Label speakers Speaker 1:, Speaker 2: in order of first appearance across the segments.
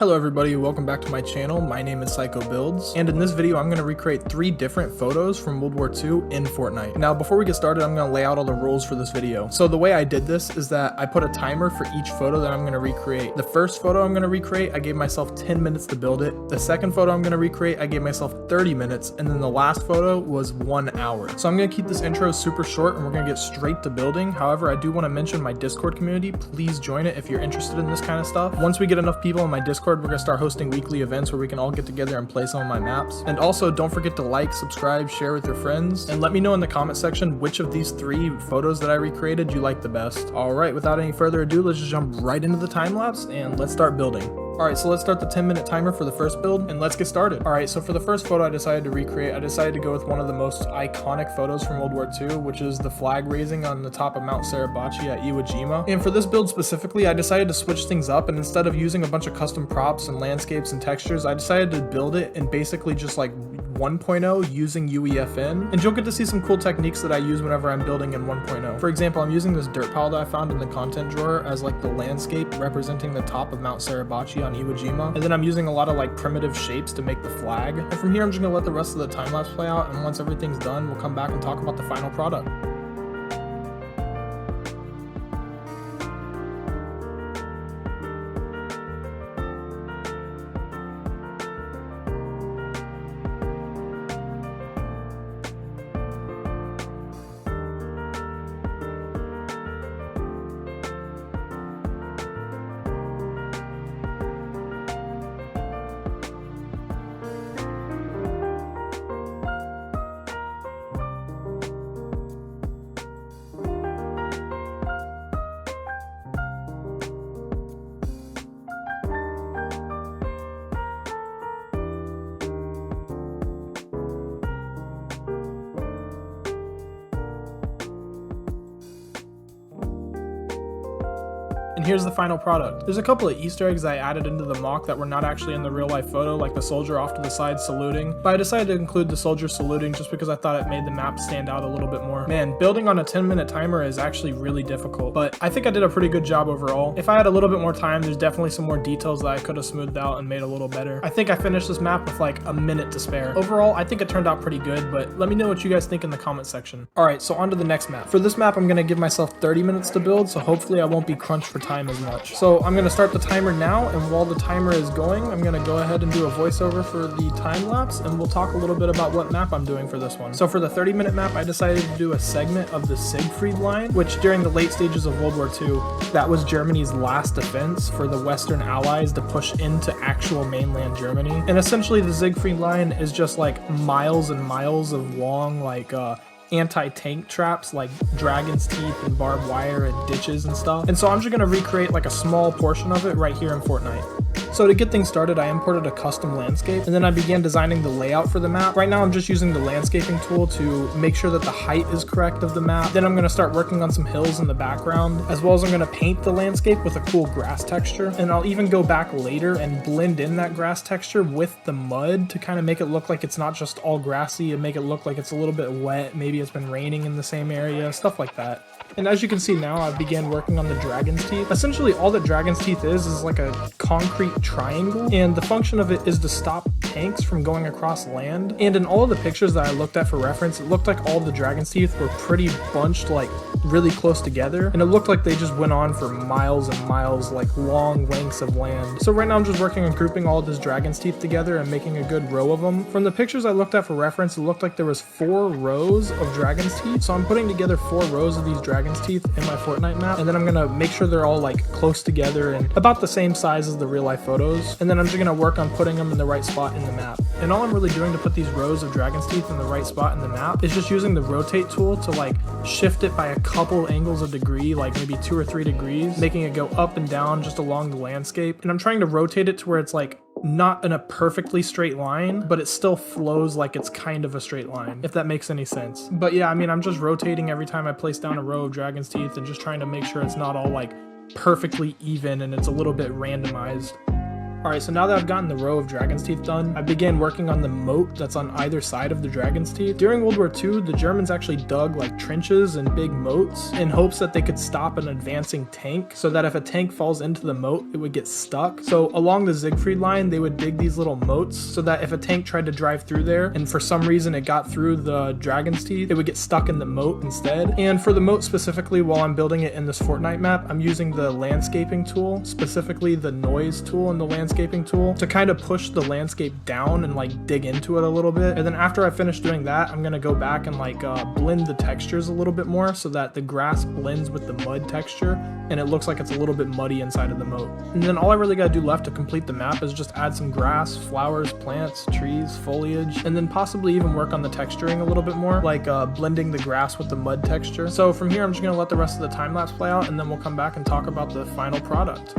Speaker 1: Hello everybody, welcome back to my channel. My name is Psycho Builds, and in this video I'm going to recreate 3 different photos from World War II in Fortnite. Now before we get started, I'm going to lay out all the rules for this video. So the way I did this is that I put a timer for each photo that I'm going to recreate. The first photo I'm going to recreate, I gave myself 10 minutes to build it. The second photo I'm going to recreate, I gave myself 30 minutes, and then the last photo was 1 hour. So I'm going to keep this intro super short and we're going to get straight to building. However, I do want to mention my Discord community. Please join it if you're interested in this kind of stuff. Once we get enough people in my Discord, we're going to start hosting weekly events where we can all get together and play some of my maps. And also, don't forget to like, subscribe, share with your friends, and let me know in the comment section which of these 3 photos that I recreated you like the best. Alright, without any further ado, let's just jump right into the time lapse and let's start building. Alright, so let's start the 10-minute timer for the first build, and let's get started. Alright, so for the first photo I decided to recreate, I decided to go with one of the most iconic photos from World War II, which is the flag raising on the top of Mount Suribachi at Iwo Jima. And for this build specifically, I decided to switch things up, and instead of using a bunch of custom props and landscapes and textures, I decided to build it in basically just like 1.0 using UEFN, and you'll get to see some cool techniques that I use whenever I'm building in 1.0. For example, I'm using this dirt pile that I found in the content drawer as like the landscape representing the top of Mount Suribachi on Iwo Jima, and then I'm using a lot of like primitive shapes to make the flag. And from here I'm just gonna let the rest of the time lapse play out, and once everything's done, we'll come back and talk about the final product. And here's the final product. There's a couple of Easter eggs I added into the mock that were not actually in the real life photo, like the soldier off to the side saluting, but I decided to include the soldier saluting just because I thought it made the map stand out a little bit more. Man, building on a 10-minute timer is actually really difficult, but I think I did a pretty good job overall. If I had a little bit more time, there's definitely some more details that I could have smoothed out and made a little better. I think I finished this map with like a minute to spare. Overall, I think it turned out pretty good, but let me know what you guys think in the comment section. Alright, so on to the next map. For this map, I'm going to give myself 30 minutes to build, so hopefully I won't be crunched for time as much. So I'm going to start the timer now, and while the timer is going, I'm going to go ahead and do a voiceover for the time lapse, and we'll talk a little bit about what map I'm doing for this one. So for the 30-minute map, I decided to do a segment of the Siegfried Line, which during the late stages of World War II, that was Germany's last defense for the Western Allies to push into actual mainland Germany. And essentially the Siegfried Line is just like miles and miles of long, like, anti-tank traps like dragon's teeth and barbed wire and ditches and stuff. And so I'm just going to recreate like a small portion of it right here in Fortnite. So to get things started, I imported a custom landscape, and then I began designing the layout for the map. Right now I'm just using the landscaping tool to make sure that the height is correct of the map. Then I'm going to start working on some hills in the background, as well as I'm going to paint the landscape with a cool grass texture. And I'll even go back later and blend in that grass texture with the mud to kind of make it look like it's not just all grassy and make it look like it's a little bit wet. Maybe it's been raining in the same area, stuff like that. And as you can see now, I began working on the dragon's teeth. Essentially, all that dragon's teeth is like a concrete triangle, and the function of it is to stop tanks from going across land. And in all of the pictures that I looked at for reference, it looked like all the dragon's teeth were pretty bunched, like really close together, and it looked like they just went on for miles and miles, like long lengths of land. So right now I'm just working on grouping all of this dragon's teeth together and making a good row of them. From the pictures I looked at for reference, it looked like there was 4 rows of dragon's teeth, so I'm putting together 4 rows of these dragon's teeth in my Fortnite map, and then I'm gonna make sure they're all like close together and about the same size as the real life photos, and then I'm just gonna work on putting them in the right spot in the map. And all I'm really doing to put these rows of dragon's teeth in the right spot in the map is just using the rotate tool to like shift it by a couple angles of degree, like maybe 2 or 3 degrees, making it go up and down just along the landscape. And I'm trying to rotate it to where it's like not in a perfectly straight line, but it still flows like it's kind of a straight line, if that makes any sense. But yeah, I mean, I'm just rotating every time I place down a row of dragon's teeth and just trying to make sure it's not all like perfectly even and it's a little bit randomized. Alright, so now that I've gotten the row of dragon's teeth done, I began working on the moat that's on either side of the dragon's teeth. During World War II, the Germans actually dug like trenches and big moats in hopes that they could stop an advancing tank, so that if a tank falls into the moat, it would get stuck. So along the Siegfried line, they would dig these little moats so that if a tank tried to drive through there and for some reason it got through the dragon's teeth, it would get stuck in the moat instead. And for the moat specifically, while I'm building it in this Fortnite map, I'm using the landscaping tool, specifically the noise tool in the landscaping tool, to kind of push the landscape down and like dig into it a little bit. And then after I finish doing that, I'm gonna go back and like blend the textures a little bit more so that the grass blends with the mud texture and it looks like it's a little bit muddy inside of the moat. And then all I really gotta do left to complete the map is just add some grass, flowers, plants, trees, foliage, and then possibly even work on the texturing a little bit more, like blending the grass with the mud texture. So from here, I'm just gonna let the rest of the time lapse play out, and then we'll come back and talk about the final product.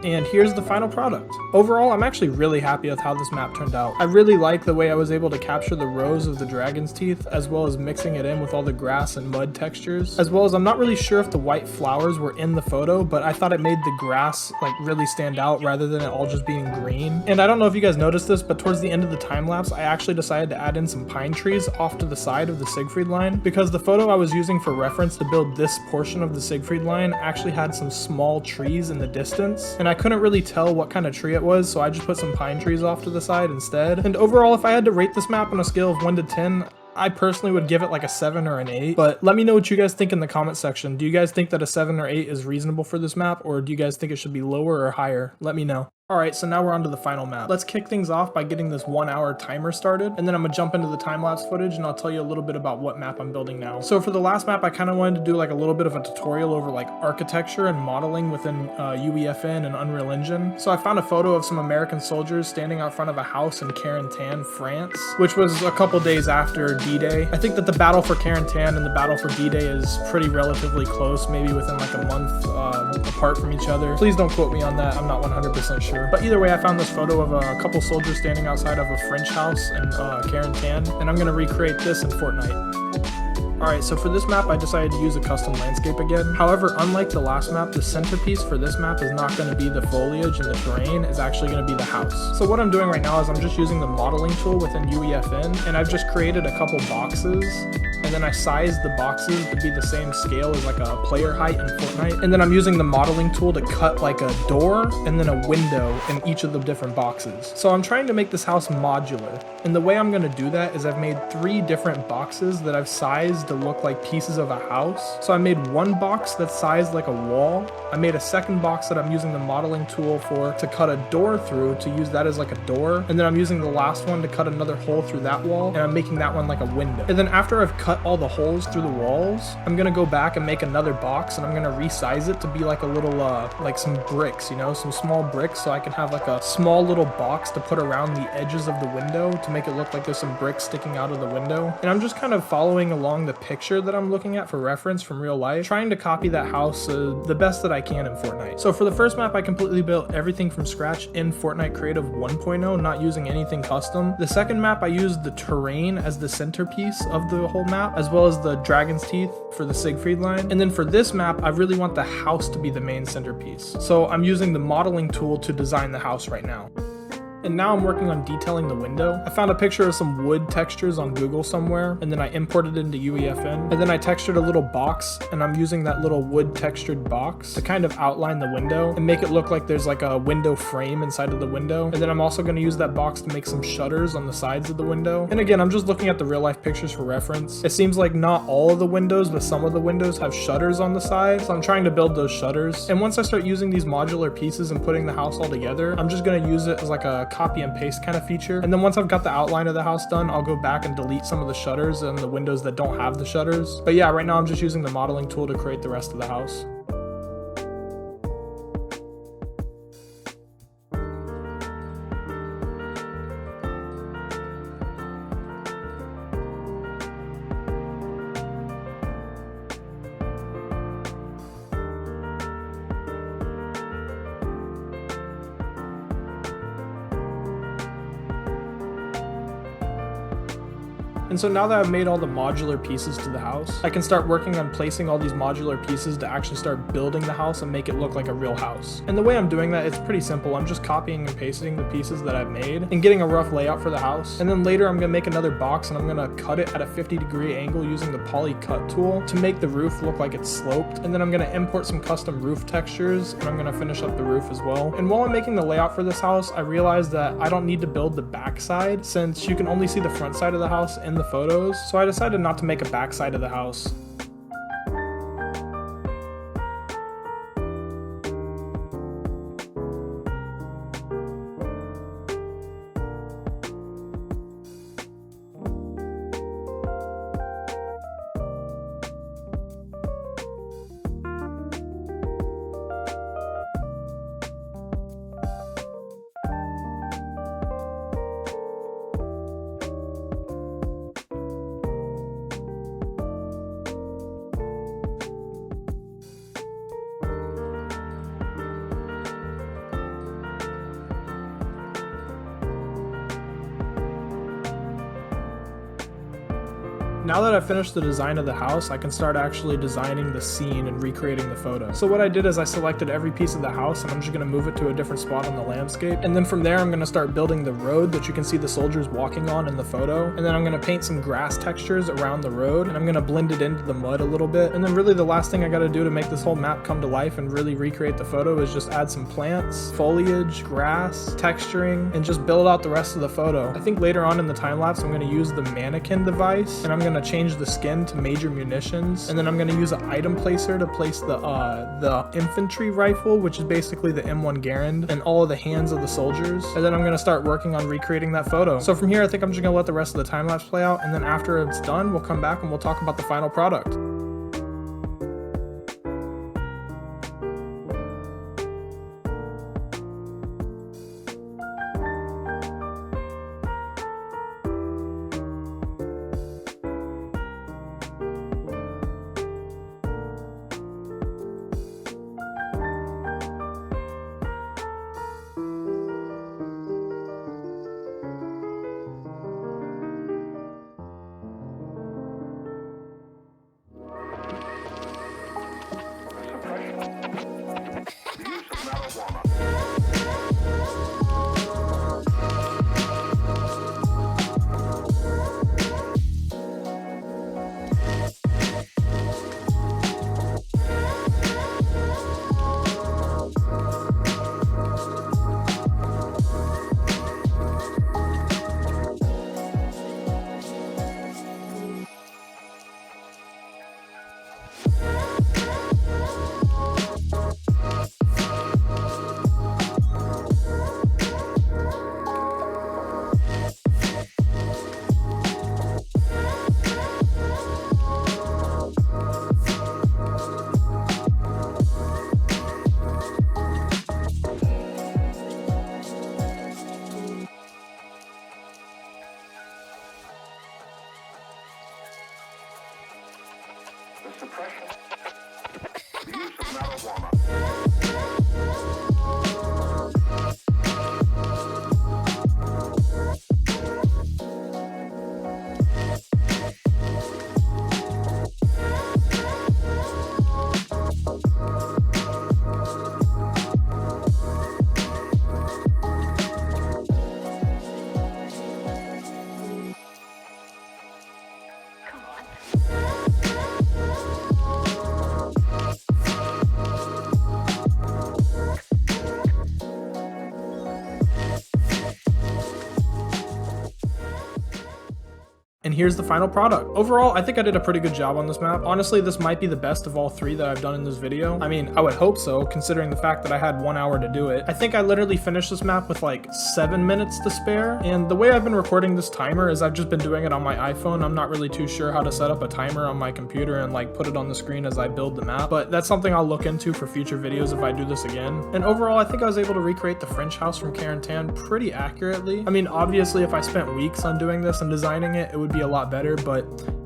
Speaker 1: And here's the final product. Overall, I'm actually really happy with how this map turned out. I really like the way I was able to capture the rows of the dragon's teeth, as well as mixing it in with all the grass and mud textures, as well as I'm not really sure if the white flowers were in the photo, but I thought it made the grass like really stand out rather than it all just being green. And I don't know if you guys noticed this, but towards the end of the time lapse, I actually decided to add in some pine trees off to the side of the Siegfried line, because the photo I was using for reference to build this portion of the Siegfried line actually had some small trees in the distance, and I couldn't really tell what kind of tree it was, so I just put some pine trees off to the side instead. And overall, if I had to rate this map on a scale of 1 to 10, I personally would give it like a 7 or an 8, but let me know what you guys think in the comment section. Do you guys think that a 7 or 8 is reasonable for this map, or do you guys think it should be lower or higher? Let me know. Alright, so now we're on to the final map. Let's kick things off by getting this 1 hour timer started, and then I'm gonna jump into the time-lapse footage and I'll tell you a little bit about what map I'm building now. So for the last map, I kind of wanted to do like a little bit of a tutorial over like architecture and modeling within UEFN and Unreal Engine. So I found a photo of some American soldiers standing out front of a house in Carentan, France, which was a couple days after D-Day. I think that the battle for Carentan and the battle for D-Day is pretty relatively close, maybe within like a month apart from each other. Please don't quote me on that, I'm not 100% sure. But either way, I found this photo of a couple soldiers standing outside of a French house in Carentan, and I'm going to recreate this in Fortnite. Alright, so for this map, I decided to use a custom landscape again. However, unlike the last map, the centerpiece for this map is not going to be the foliage and the terrain, it's actually going to be the house. So what I'm doing right now is I'm just using the modeling tool within UEFN, and I've just created a couple boxes, and then I sized the boxes to be the same scale as like a player height in Fortnite. And then I'm using the modeling tool to cut like a door and then a window in each of the different boxes. So I'm trying to make this house modular. And the way I'm going to do that is I've made 3 different boxes that I've sized to look like pieces of a house. So I made one box that's sized like a wall. I made a second box that I'm using the modeling tool for to cut a door through, to use that as like a door. And then I'm using the last one to cut another hole through that wall, and I'm making that one like a window. And then after I've cut all the holes through the walls, I'm gonna go back and make another box, and I'm gonna resize it to be like a little like some bricks, you know, some small bricks, so I can have like a small little box to put around the edges of the window to make it look like there's some bricks sticking out of the window. And I'm just kind of following along the picture that I'm looking at for reference from real life, trying to copy that house the best that I can in Fortnite. So for the first map, I completely built everything from scratch in Fortnite Creative 1.0, not using anything custom. The second map, I used the terrain as the centerpiece of the whole map, as well as the dragon's teeth for the Siegfried line. And then for this map, I really want the house to be the main centerpiece. So I'm using the modeling tool to design the house right now. And now I'm working on detailing the window. I found a picture of some wood textures on Google somewhere, and then I imported it into UEFN. And then I textured a little box, and I'm using that little wood textured box to kind of outline the window and make it look like there's like a window frame inside of the window. And then I'm also going to use that box to make some shutters on the sides of the window. And again, I'm just looking at the real life pictures for reference. It seems like not all of the windows, but some of the windows have shutters on the side, so I'm trying to build those shutters. And once I start using these modular pieces and putting the house all together, I'm just going to use it as like a copy and paste kind of feature. And then once I've got the outline of the house done, I'll go back and delete some of the shutters and the windows that don't have the shutters. But yeah, right now I'm just using the modeling tool to create the rest of the house. And so now that I've made all the modular pieces to the house, I can start working on placing all these modular pieces to actually start building the house and make it look like a real house. And the way I'm doing that, it's pretty simple. I'm just copying and pasting the pieces that I've made and getting a rough layout for the house. And then later I'm gonna make another box and I'm gonna cut it at a 50-degree angle using the poly cut tool to make the roof look like it's sloped. And then I'm gonna import some custom roof textures and I'm gonna finish up the roof as well. And while I'm making the layout for this house, I realized that I don't need to build the back side since you can only see the front side of the house in the photos, so I decided not to make a back side of the house. Now that I've finished the design of the house, I can start actually designing the scene and recreating the photo. So what I did is I selected every piece of the house and I'm just going to move it to a different spot on the landscape. And then from there I'm going to start building the road that you can see the soldiers walking on in the photo. And then I'm going to paint some grass textures around the road and I'm going to blend it into the mud a little bit. And then really the last thing I got to do to make this whole map come to life and really recreate the photo is just add some plants, foliage, grass, texturing, and just build out the rest of the photo. I think later on in the time lapse I'm going to use the mannequin device and I'm going to change the skin to major munitions, and then I'm going to use an item placer to place the infantry rifle, which is basically the M1 Garand, and all of the hands of the soldiers, and then I'm going to start working on recreating that photo. So from here I think I'm just going to let the rest of the time lapse play out, and then after it's done we'll come back and we'll talk about the final product.
Speaker 2: Suppression. The use of marijuana.
Speaker 1: here's the final product. Overall, I think I did a pretty good job on this map. Honestly, this might be the best of all 3 that I've done in this video. I mean, I would hope so, considering the fact that I had 1 hour to do it. I think I literally finished this map with like 7 minutes to spare, and the way I've been recording this timer is I've just been doing it on my iPhone. I'm not really too sure how to set up a timer on my computer and like put it on the screen as I build the map, but that's something I'll look into for future videos if I do this again. And overall, I think I was able to recreate the French house from Karen Tan pretty accurately. I mean, obviously, if I spent weeks on doing this and designing it, it would be a lot better, but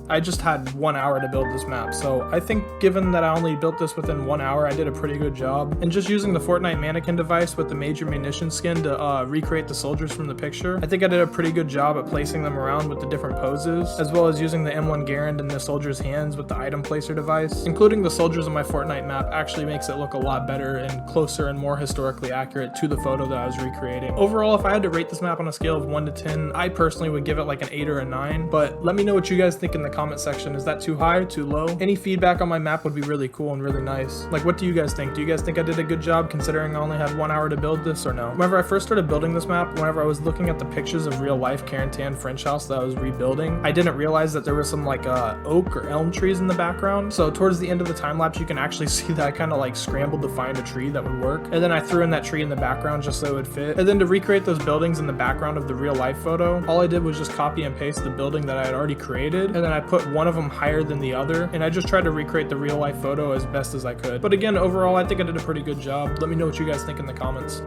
Speaker 1: I just had 1 hour to build this map, so I think given that I only built this within 1 hour, I did a pretty good job. And just using the Fortnite mannequin device with the major munition skin to recreate the soldiers from the picture, I think I did a pretty good job at placing them around with the different poses, as well as using the M1 Garand in the soldiers' hands with the item placer device. Including the soldiers on my Fortnite map actually makes it look a lot better and closer and more historically accurate to the photo that I was recreating. Overall, if I had to rate this map on a scale of 1 to 10, I personally would give it like an 8 or a 9, but let me know what you guys think in the comment section. Is that too high or too low? Any feedback on my map would be really cool and really nice. Like, what do you guys think? Do you guys think I did a good job considering I only had 1 hour to build this, or no? Whenever I first started building this map, whenever I was looking at the pictures of real life Karen Tan French house that I was rebuilding, I didn't realize that there was some like oak or elm trees in the background. So towards the end of the time lapse, you can actually see that I kind of like scrambled to find a tree that would work, and then I threw in that tree in the background just so it would fit. And then to recreate those buildings in the background of the real life photo, all I did was just copy and paste the building that I had already created, and then I put one of them higher than the other, and I just tried to recreate the real life photo as best as I could. But again, overall, I think I did a pretty good job. Let me know what you guys think in the comments.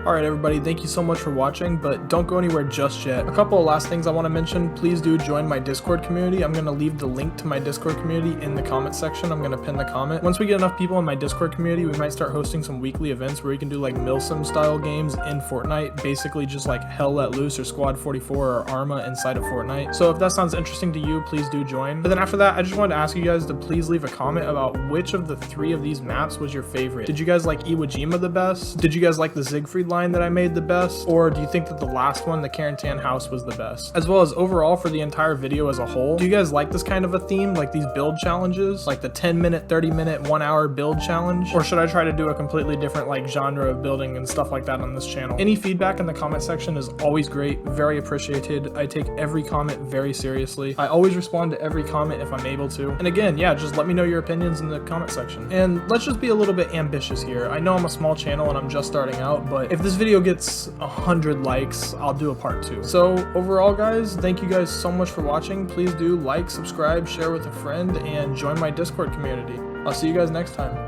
Speaker 1: Alright everybody, thank you so much for watching, but don't go anywhere just yet. A couple of last things I want to mention. Please do join my Discord community. I'm going to leave the link to my Discord community in the comment section. I'm going to pin the comment. Once we get enough people in my Discord community, we might start hosting some weekly events where you can do like Milsim style games in Fortnite, basically just like Hell Let Loose or Squad 44 or Arma inside of Fortnite. So if that sounds interesting to you, please do join. But then after that, I just wanted to ask you guys to please leave a comment about which of the 3 of these maps was your favorite. Did you guys like Iwo Jima the best? Did you guys like the Siegfried line that I made the best? Or do you think that the last one, the Karen Tan house, was the best? As well as overall for the entire video as a whole, do you guys like this kind of a theme, like these build challenges, like the 10-minute, 30-minute, 1 hour build challenge? Or should I try to do a completely different like genre of building and stuff like that on this channel? Any feedback in the comment section is always great, very appreciated. I take every comment very seriously. I always respond to every comment if I'm able to. And again, yeah, just let me know your opinions in the comment section. And let's just be a little bit ambitious here. I know I'm a small channel and I'm just starting out, but if this video gets 100 likes, I'll do a part 2. So overall guys, thank you guys so much for watching. Please do like, subscribe, share with a friend, and join my Discord community. I'll see you guys next time.